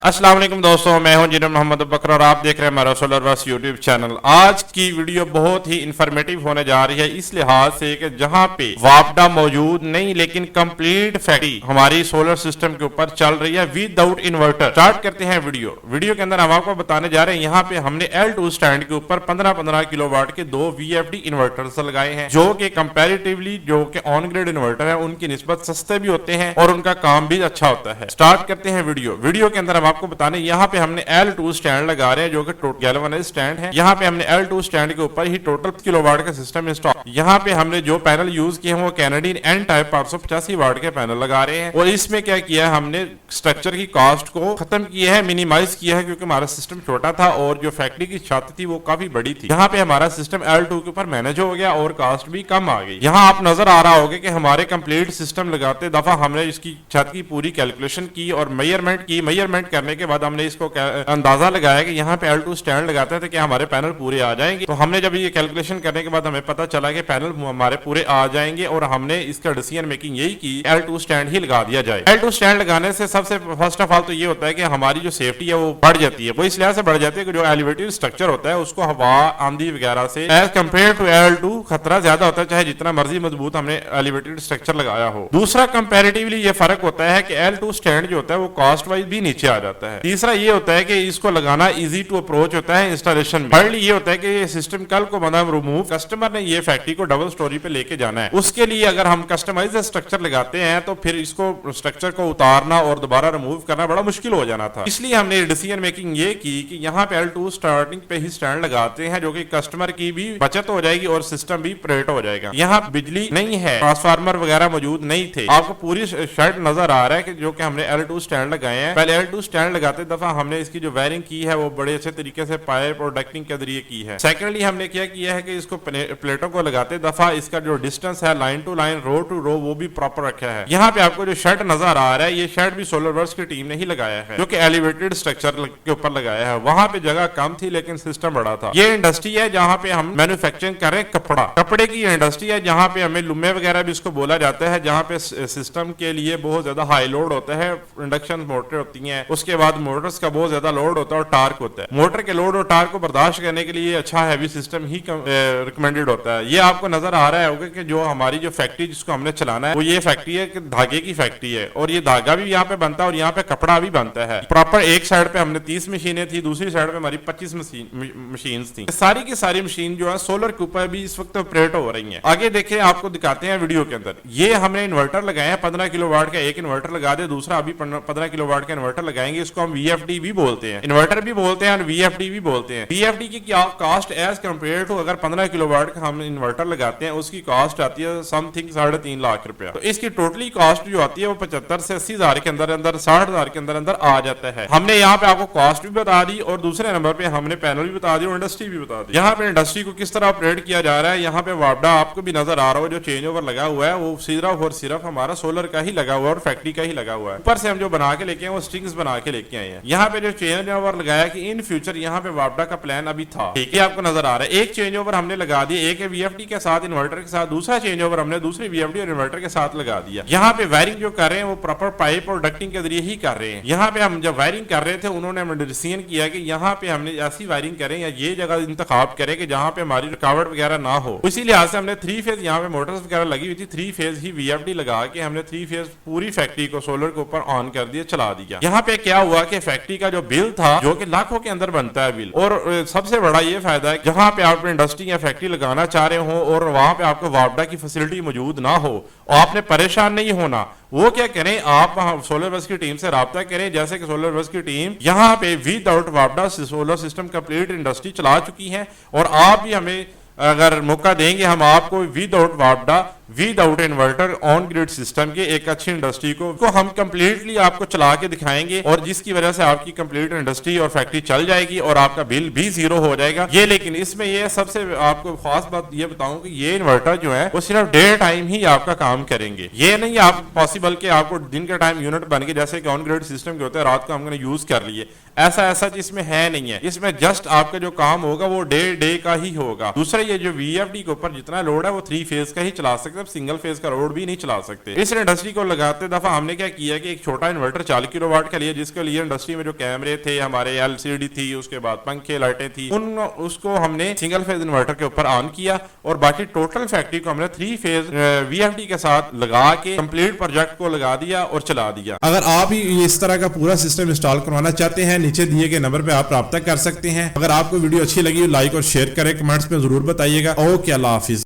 अस्सलाम वालेकुम दोस्तों, मैं हूं इंजीनियर मोहम्मद बकर और आप देख रहे हैं हमारा सोलर वर्स यूट्यूब चैनल। आज की वीडियो बहुत ही इंफॉर्मेटिव होने जा रही है इस लिहाज से कि जहां पे वापडा मौजूद नहीं लेकिन कंप्लीट फैक्ट्री हमारी सोलर सिस्टम के ऊपर चल रही है विदाउट इन्वर्टर। स्टार्ट करते हैं वीडियो के अंदर हम आपको बताने जा रहे हैं यहाँ पे हमने L2 स्टैंड के ऊपर 15-15 किलोवाट के दो VFD इन्वर्टर्स लगाए हैं जो कि कंपैरेटिवली जो कि ऑन ग्रिड इन्वर्टर है उनकी निस्बत सस्ते भी होते हैं और उनका काम भी अच्छा होता है। स्टार्ट करते हैं वीडियो के अंदर हम आपको बताने यहाँ पे हमने L2 स्टैंड लगा रहे हैं जो कि गैल्वेनाइज्ड स्टैंड है। यहाँ पे हमने L2 स्टैंड के ऊपर ही टोटल किलोवाट का सिस्टम इंस्टॉल। यहाँ पे हमने जो पैनल यूज किए हैं वो कैनेडियन N टाइप 585 वाट के पैनल लगा रहे हैं और इसमें क्या किया है हमने स्ट्रक्चर की कॉस्ट को खत्म किया है, मिनिमाइज किया है क्योंकि हमारा सिस्टम छोटा था और जो फैक्ट्री की छत थी वो काफी बड़ी थी। यहाँ पे हमारा सिस्टम L2 के ऊपर मैनेज हो गया और कॉस्ट भी कम आ गई। यहाँ आप नजर आ रहा होगा कि हमारे कंप्लीट सिस्टम लगाते दफा हमने इसकी छत की पूरी कैलकुलेशन की और मेजरमेंट करने के बाद हमने इसको अंदाजा लगाया कि यहाँ पे L2 स्टैंड लगाते हैं तो क्या हमारे पैनल पूरे आ जाएंगे। तो हमने जब ये कैलकुलेशन करने के बाद हमें पता चला कि पैनल हमारे पूरे आ जाएंगे और हमने इसका डिसीजन मेकिंग यही की L2 स्टैंड ही लगा दिया जाए। L2 स्टैंड लगाने से सबसे फर्स्ट ऑफ ऑल तो ये होता है कि हमारी जो सेफ्टी है वो बढ़ जाती है। वो इस लिहाज से बढ़ जाती है कि जो एलिवेटेड स्ट्रक्चर होता है उसको हवा आंधी वगैरह से एज कम्पेयर टू L2 खतरा ज्यादा होता है, चाहे जितना मर्जी मजबूत हमने एलिवेटेड स्ट्रक्चर लगाया हो। दूसरा कंपैरेटिवली ये फर्क होता है कि L2 स्टैंड जो होता है वो कॉस्ट वाइज भी नीचे आ जाता है। तीसरा ये होता है कि इसको लगाना इजी टू अप्रोच होता है इंस्टॉलेशन में। थर्डली ये होता है कि ये सिस्टम कल को मतलब रिमूव कस्टमर ने ये फैक्ट्री को डबल स्टोरी पे लेके जाना है, उसके लिए अगर हम कस्टमाइज स्ट्रक्चर लगाते हैं तो फिर इसको स्ट्रक्चर को उतारना और दोबारा रिमूव करना बड़ा मुश्किल हो जाना था। इसलिए हमने डिसीजन मेकिंग ये की कि यहाँ पे L2 स्टार्टिंग पे ही स्टैंड लगाते हैं जो कि कस्टमर की भी बचत हो जाएगी और सिस्टम भी ऑपरेट हो जाएगा। यहाँ बिजली नहीं है, ट्रांसफार्मर वगैरह मौजूद नहीं थे। आपको पूरी शर्ट नजर आ रहा है कि जो कि हमने L2 स्टैंड लगाए हैं। पहले L2 स्टैंड लगाते दफा हमने इसकी जो वायरिंग की है वो बड़े अच्छे तरीके से पाइप और डक्टिंग के जरिए की है। सेकेंडली हमने क्या किया है कि इसको प्लेटों को लगाते दफा इसका जो डिस्टेंस है line to line row to row वो भी प्रॉपर रखा है। यहाँ पे आपको जो शर्ट नजर आ रहा है ये शर्ट भी सोलर वर्क्स की टीम ने ही लगाया है जो कि एलिवेटेड स्ट्रक्चर के ऊपर लगाया है। वहां पे जगह कम थी लेकिन सिस्टम बड़ा था। ये इंडस्ट्री है जहाँ पे हम मैन्युफैक्चरिंग कर रहे हैं कपड़े की इंडस्ट्री है जहाँ पे हमें लुम्मे वगैरह भी इसको बोला जाता है, जहाँ पे सिस्टम के लिए बहुत ज्यादा हाई लोड होता है। इंडक्शन मोटर होती है, उसके बाद मोटर्स का बहुत ज्यादा लोड होता है और टार्क होता है। मोटर के लोड और टार्क को बर्दाश्त करने के लिए अच्छा हैवी सिस्टम ही रिकमेंडेड होता है। ये आपको नजर आ रहा होगा कि जो हमारी जो फैक्ट्री जिसको हमने चलाना है वो ये फैक्ट्री है कि धागे की फैक्ट्री है और ये धागा भी यहाँ पे बनता है और यहाँ पे कपड़ा भी बनता है। प्रॉपर एक साइड पे हमने 30 मशीनें थी, दूसरी साइड पे हमारी 25 मशीन थी। सारी की सारी मशीन जो है सोलर के ऊपर भी इस वक्त ऑपरेट हो रही है। आगे देखें, आपको दिखाते हैं वीडियो के अंदर। ये हमने इन्वर्टर लगाए हैं 15 किलोवाट का, एक इन्वर्टर लगा दे, दूसरा अभी 15 किलोवाट का इन्वर्टर लगाएंगे। इसको हम VFD भी बोलते हैं, इन्वर्टर भी बोलते हैं और VFD भी बोलते हैं। VFD की क्या कॉस्ट एज कम्पेयर टू अगर 15 किलोवाट का हम इन्वर्टर लगाते हैं उसकी कॉस्ट आती है समथिंग 3.5 लाख रुपया। तो इसकी टोटली कॉस्ट जो आती है वो 75 से 80 हजार के अंदर 60 हजार के अंदर आ जाता है। हमने यहाँ पे आपको कॉस्ट भी बता दी और दूसरे नंबर पे हमने पैनल भी बता दी और इंडस्ट्री भी बता दी। यहाँ पे इंडस्ट्री को किस तरह ऑपरेट किया जा रहा है, यहाँ पे वापडा आपको भी नजर आ रहा हो जो चेंज ओवर लगा हुआ है वो सिर्फ और सिर्फ हमारा सोलर का ही लगा हुआ है और फैक्ट्री का ही लगा हुआ है। ऊपर से हम जो बना के लेके आए वो स्ट्रिंग्स बना के लेके आए हैं। यहाँ पे जो चेंज ओवर लगाया कि इन फ्यूचर यहाँ पे वापडा का प्लान अभी था, ठीक है, आपको नजर आ रहा है। एक चेंज ओवर हमने लगा दिया, एक VFD के साथ इन्वर्टर के साथ, दूसरा चेंज ओवर हमने दूसरी VFD और इन्वर्टर के साथ लगा दिया। यहाँ पे वायरिंग जो कर रहे हैं वो प्रॉपर पाइप और डक्टिंग के जरिए ही कर रहे हैं। यहाँ पे हम जब वायरिंग कर रहे थे उन्होंने हमें डिसीजन किया कि यहाँ पे हमने ऐसी वायरिंग करें या ये जगह इंतखाब करें कि जहाँ पे हमारी रुकावट वगैरह ना हो। इसी लिहाज से हमने 3 फेज यहाँ पे मोटर्स वगैरह लगी हुई थी, 3 फेज ही VFD लगा के हमने 3 फेज पूरी फैक्ट्री को सोलर के ऊपर ऑन कर दिया, चला दिया। यहाँ पे क्या हुआ कि फैक्ट्री का जो बिल था जो कि लाखों के अंदर बनता है बिल, और सबसे बड़ा ये फायदा है जहाँ पे आप इंडस्ट्री या फैक्ट्री लगाना चाह रहे हो और वहां पे आपको वापडा की फैसिलिटी मौजूद ना हो और आपने परेशान नहीं होना, वो क्या करें, आप सोलर वर्क्स की टीम से राब्ता करें। जैसे कि सोलर वर्क्स की टीम यहाँ पे विदाउट वापडा सोलर सिस्टम कंप्लीट इंडस्ट्री चला चुकी है और आप भी हमें अगर मौका देंगे हम आपको विदाउट वापडा without inverter on grid system के एक अच्छी इंडस्ट्री को हम कंप्लीटली आपको चला के दिखाएंगे और जिसकी वजह से आपकी कंप्लीट इंडस्ट्री और फैक्ट्री चल जाएगी और आपका बिल भी 0 हो जाएगा। ये लेकिन इसमें ये सबसे आपको खास बात ये बताऊं कि ये इन्वर्टर जो है वो सिर्फ डे टाइम ही आपका काम करेंगे। ये नहीं आप पॉसिबल कि आपको दिन के टाइम यूनिट बन के जैसे कि ऑन ग्रिड सिस्टम के होते हैं रात को हमने यूज कर लिए, ऐसा इसमें है नहीं है। इसमें जस्ट आपका जो काम होगा वो डे का ही होगा। दूसरा ये जो VFD के ऊपर जितना लोड है वो 3 फेज का ही चला सकते सकते, सिंगल फेज का रोड भी नहीं चला सकते। इस इंडस्ट्री को लगाते दफा हमने क्या किया कि एक छोटा इन्वर्टर 40 किलोवाट का लिया, जिसके लिए इंडस्ट्री में जो कैमरे थे हमारे, एलसीडी थी, उसके बाद पंखे लाइटें थी, उसको हमने सिंगल फेज इन्वर्टर के ऊपर ऑन किया और बाकी टोटल फैक्ट्री को हमने 3 फेज वीएफडी के साथ लगा के कंप्लीट प्रोजेक्ट को लगा दिया और चला दिया। अगर आप भी इस तरह का पूरा सिस्टम इंस्टॉल करवाना चाहते हैं, नीचे दिए गए नंबर पे आप राब्ता कर सकते हैं। अगर आपको वीडियो अच्छी लगी लाइक और शेयर करें, कमेंट्स में जरूर बताइएगा। ओके, अल्लाह हाफिज।